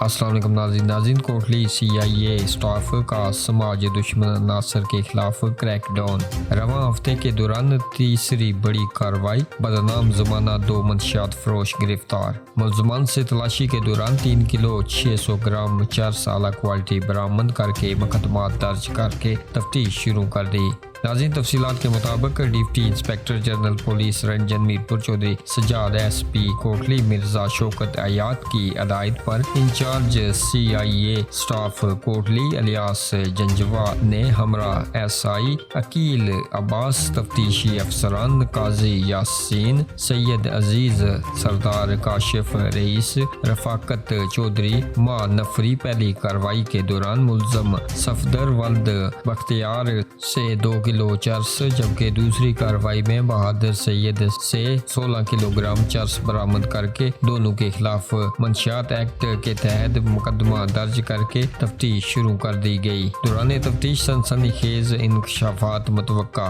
अस्सलाम वालेकुम नाज़रीन कोटली CIA स्टाफ का समाज दुश्मन नासर के खिलाफ क्रैकडाउन। रवां हफ्ते के दौरान तीसरी बड़ी कार्रवाई, बदनाम ज़माना 2 मंशियात फरोश गिरफ्तार। मुलजमान से तलाशी के दौरान 3 किलो 600 ग्राम चरस आला क्वालिटी बरामद करके मुकदमा दर्ज करके तफ्तीश शुरू कर दी। नाज़रीन तफसीलात के मुताबिक डिप्टी इंस्पेक्टर जनरल पुलिस रंजन मीरपुर चौधरी सजाद SP कोटली मिर्जा शौकत आयात की हदायत पर in charge CIA staff Kotli Ilyas Janjua ने हमरा SI अकील अब्बास, तफ्तीशी अफसरान काजी यासीन, सैयद अजीज, सरदार काशिफ रईस, रफाकत चौधरी मां नफरी पहली कार्रवाई के दौरान मुलजम सफदर वल्द बख्तियार से 2 किलो चरस, जबकि दूसरी कार्रवाई में बहादुर सैयद से 16 किलोग्राम चरस बरामद करके दोनों के खिलाफ मंशियात एक्ट के तहत मुकदमा दर्ज करके तफ्तीश शुरू कर दी गई। दौरान तफ्तीश सनसनीखेज इंकशाफात मुतवक्का।